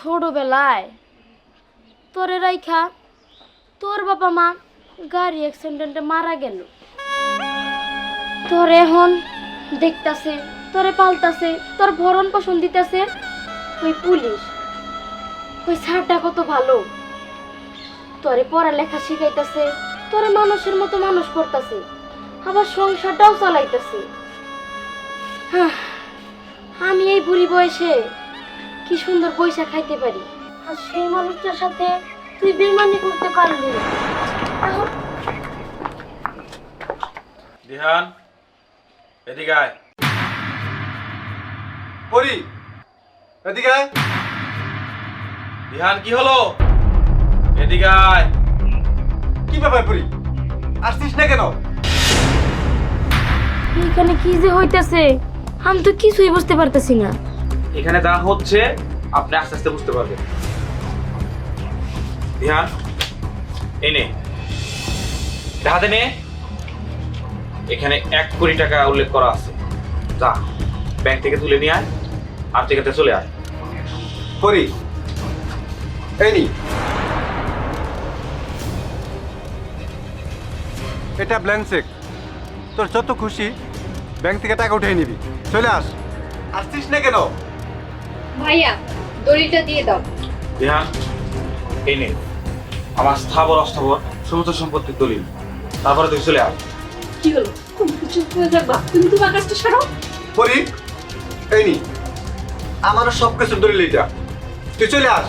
ছোটবেলায় তোরে রাইখা তোর বাবা মা গাড়ি অ্যাক্সিডেন্টে মারা গেল। তোর এখন দেখতাছে, তোরে পাল্টাছে, তোর ভরণ পোষণ দিতেছে ওই পুলিশ। ওই স্যারটা কত ভালো, তোরে পড়ালেখা শিখাইতেছে, তোরে মানুষের মতো মানুষ করতেছে, আবার সংসারটাও চালাইতেছে। আমি এই বুড়ি বয়সে কি সুন্দর পয়সা খাইতে পারি, আর সেই মানুষটার সাথে তুই বেইমানি করতে পারলি। দিহান, এদিকে আয়। পরি, এদিকে আয়। দিহান, কি হলো? এদিকে আয়। কি ব্যাপার পরি, আসছিস না কেন? এখানে কি যে হইতেছে আমি তো কিছুই বুঝতে পারতেছি না। এখানে যা হচ্ছে আপনি আস্তে আস্তে বুঝতে পারবেন। দিহান, এই নে, এটা হাতে নে। এখানে 1 কোটি টাকা উল্লেখ করা আছে। যা ব্যাংক থেকে তুলে নিয়ে আয়, আর থেকে চলে আয়। পরি, এই নি, এটা ব্ল্যাঙ্ক চেক। তোর যত খুশি ব্যাংক থেকে টাকা উঠিয়ে নিবি। চলে আসছিস না কেন? ভাইয়া দড়িটা দিয়ে দাও। দিহান, এই নে আমার স্থাবর অস্থাবর সমস্ত সম্পত্তির দলিল। তারপরে তুই চলে আয়। কি হলো? চুপ হয়ে যাবা, তুমি তোমার কাজটা সারো। পরি, এই নি, আমারও সব কিছুর দলিল এটা। তুই চলে আস।